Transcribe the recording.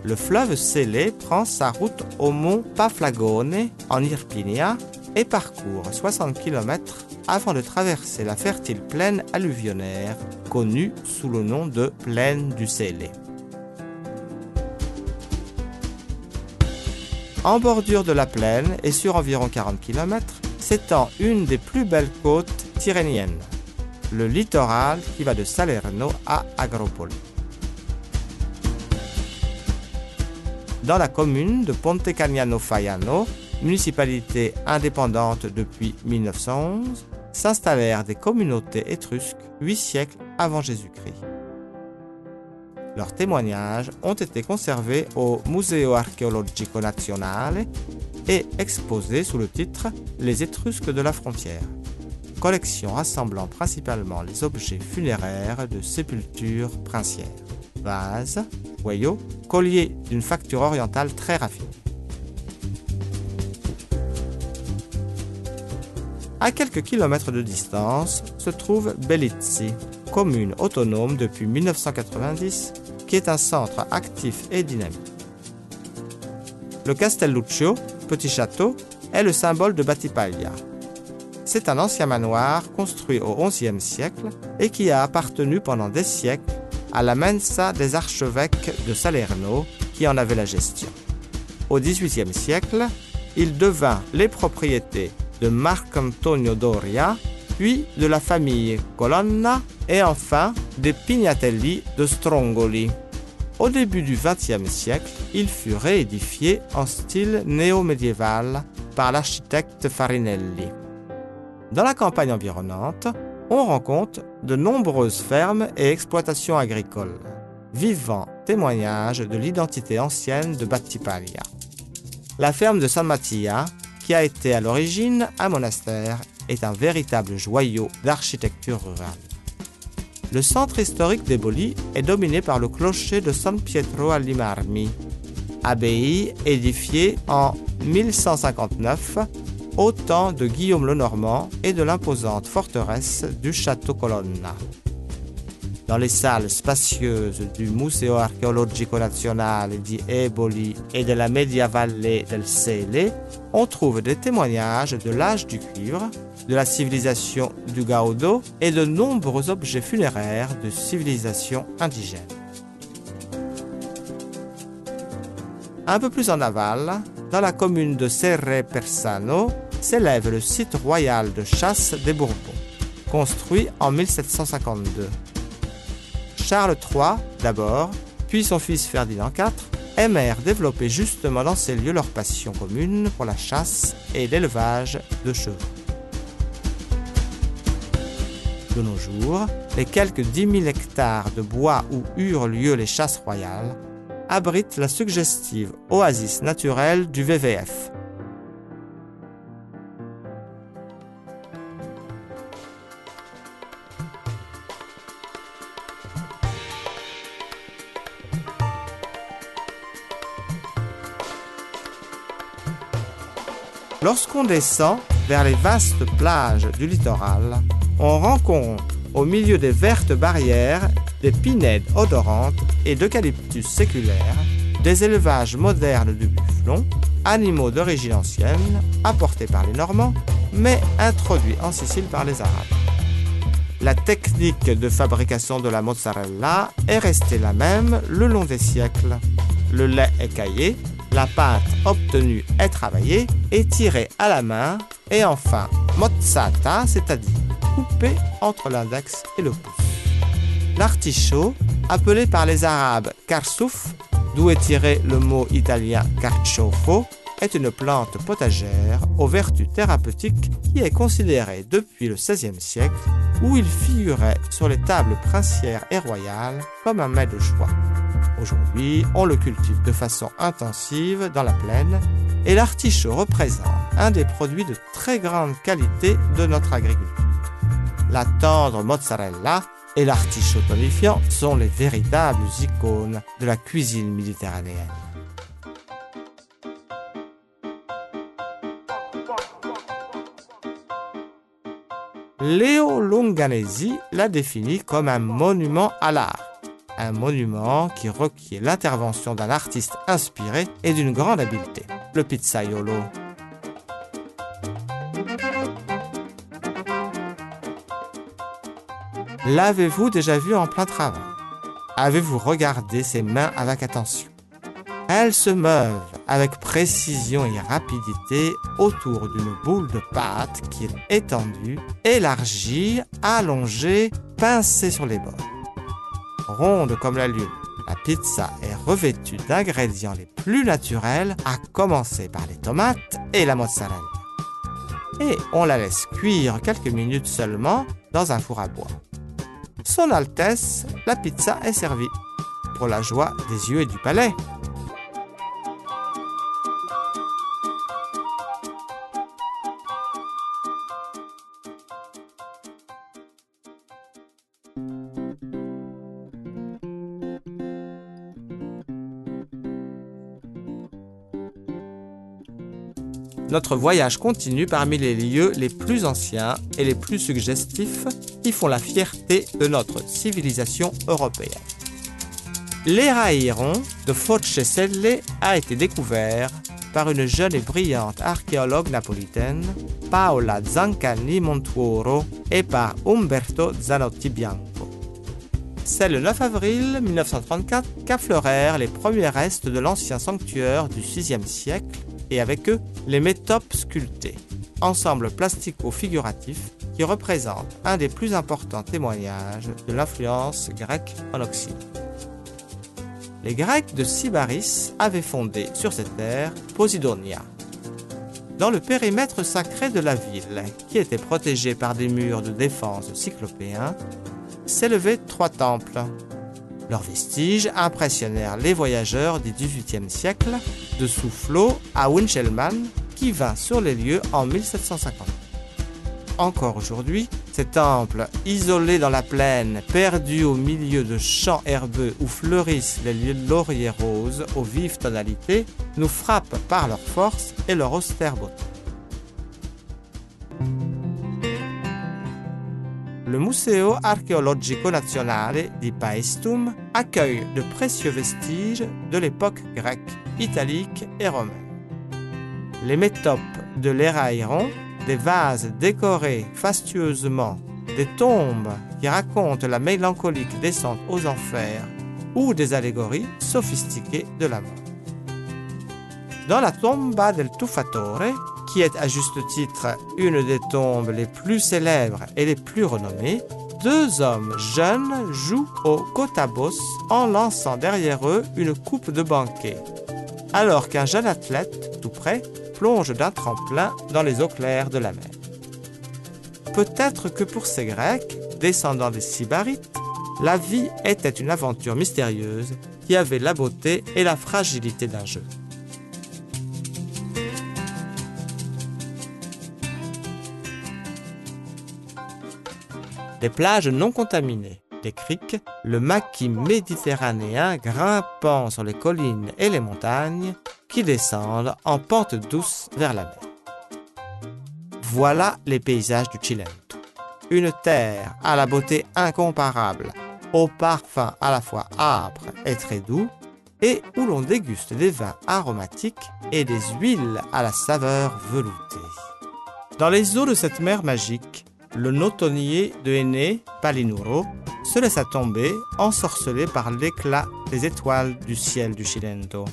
Le fleuve Sele prend sa route au mont Paflagone, en Irpinia, et parcourt 60 km avant de traverser la fertile plaine alluvionnaire, connue sous le nom de plaine du Sele. En bordure de la plaine et sur environ 40 km, s'étend une des plus belles côtes tyrrhéniennes, le littoral qui va de Salerno à Agropoli. Dans la commune de Pontecagnano Faiano, municipalité indépendante depuis 1911, s'installèrent des communautés étrusques 8 siècles avant Jésus-Christ. Leurs témoignages ont été conservés au Museo Archeologico Nazionale et exposés sous le titre « Les Étrusques de la frontière », collection rassemblant principalement les objets funéraires de sépultures princières, vases, joyaux, colliers d'une facture orientale très raffinée. À quelques kilomètres de distance se trouve Bellizzi, commune autonome depuis 1990, qui est un centre actif et dynamique. Le Castelluccio, petit château, est le symbole de Battipaglia. C'est un ancien manoir construit au XIe siècle et qui a appartenu pendant des siècles à la mensa des archevêques de Salerno qui en avait la gestion. Au XVIIIe siècle, il devint les propriétés de Marcantonio Doria, puis de la famille Colonna et enfin des Pignatelli de Strongoli. Au début du XXe siècle, il fut réédifié en style néo-médiéval par l'architecte Farinelli. Dans la campagne environnante, on rencontre de nombreuses fermes et exploitations agricoles, vivant témoignage de l'identité ancienne de Battipaglia. La ferme de San Mattia, qui a été à l'origine un monastère, est un véritable joyau d'architecture rurale. Le centre historique d'Eboli est dominé par le clocher de San Pietro agli Marmi, abbaye édifiée en 1159 au temps de Guillaume le Normand et de l'imposante forteresse du château Colonna. Dans les salles spacieuses du Museo Archeologico Nazionale di Eboli et de la Media Valle del Sele, on trouve des témoignages de l'âge du cuivre, de la civilisation du Gaudo et de nombreux objets funéraires de civilisations indigènes. Un peu plus en aval, dans la commune de Serre Persano, s'élève le site royal de chasse des Bourbons, construit en 1752. Charles III, d'abord, puis son fils Ferdinand IV, aimèrent développer justement dans ces lieux leur passion commune pour la chasse et l'élevage de chevaux. De nos jours, les quelques 10 000 hectares de bois où eurent lieu les chasses royales abritent la suggestive oasis naturelle du WWF. Lorsqu'on descend vers les vastes plages du littoral, on rencontre au milieu des vertes barrières des pinèdes odorantes et d'eucalyptus séculaires, des élevages modernes de bufflons, animaux d'origine ancienne, apportés par les Normands, mais introduits en Sicile par les Arabes. La technique de fabrication de la mozzarella est restée la même le long des siècles. Le lait est caillé, la pâte obtenue est travaillée et tirée à la main, et enfin mozzata, c'est-à-dire coupée entre l'index et le pouce. L'artichaut, appelé par les Arabes karsouf, d'où est tiré le mot italien carciofo, est une plante potagère aux vertus thérapeutiques qui est considérée depuis le XVIe siècle, où il figurait sur les tables princières et royales comme un mets de choix. Aujourd'hui, on le cultive de façon intensive dans la plaine et l'artichaut représente un des produits de très grande qualité de notre agriculture. La tendre mozzarella et l'artichaut tonifiant sont les véritables icônes de la cuisine méditerranéenne. Leo Longanesi l'a défini comme un monument à l'art. Un monument qui requiert l'intervention d'un artiste inspiré et d'une grande habileté, le pizzaiolo. L'avez-vous déjà vu en plein travail? Avez-vous regardé ses mains avec attention? Elles se meuvent avec précision et rapidité autour d'une boule de pâte qui est étendue, élargie, allongée, pincée sur les bords. Ronde comme la lune, la pizza est revêtue d'ingrédients les plus naturels, à commencer par les tomates et la mozzarella. Et on la laisse cuire quelques minutes seulement dans un four à bois. Son Altesse, la pizza est servie, pour la joie des yeux et du palais. Notre voyage continue parmi les lieux les plus anciens et les plus suggestifs qui font la fierté de notre civilisation européenne. L'Eraïron de Focceselle a été découvert par une jeune et brillante archéologue napolitaine, Paola Zancani Montuoro, et par Umberto Zanotti Bianco. C'est le 9 avril 1934 qu'affleurèrent les premiers restes de l'ancien sanctuaire du VIe siècle, et avec eux les métopes sculptés, ensemble plastico-figuratif qui représente un des plus importants témoignages de l'influence grecque en Occident. Les Grecs de Sybaris avaient fondé sur cette terre Posidonia. Dans le périmètre sacré de la ville, qui était protégé par des murs de défense cyclopéens, s'élevaient 3 temples. Leurs vestiges impressionnèrent les voyageurs du XVIIIe siècle, de Soufflot à Winchelmann, qui vint sur les lieux en 1750. Encore aujourd'hui, ces temples, isolés dans la plaine, perdus au milieu de champs herbeux où fleurissent les lauriers roses aux vives tonalités, nous frappent par leur force et leur austère beauté. Le Museo Archeologico Nazionale di Paestum accueille de précieux vestiges de l'époque grecque, italique et romaine. Les métopes de l'Eraïron, des vases décorés fastueusement, des tombes qui racontent la mélancolique descente aux enfers ou des allégories sophistiquées de la mort. Dans la Tomba del Tuffatore, qui est à juste titre une des tombes les plus célèbres et les plus renommées, 2 hommes jeunes jouent au kotabos en lançant derrière eux une coupe de banquet, alors qu'un jeune athlète, tout près, plonge d'un tremplin dans les eaux claires de la mer. Peut-être que pour ces Grecs, descendants des Sybarites, la vie était une aventure mystérieuse qui avait la beauté et la fragilité d'un jeu. Des plages non contaminées, des criques, le maquis méditerranéen grimpant sur les collines et les montagnes qui descendent en pente douce vers la mer. Voilà les paysages du Cilento. Une terre à la beauté incomparable, au parfum à la fois âpre et très doux, et où l'on déguste des vins aromatiques et des huiles à la saveur veloutée. Dans les eaux de cette mer magique, le notonnier de Énée, Palinuro, se laissa tomber, ensorcelé par l'éclat des étoiles du ciel du Cilento.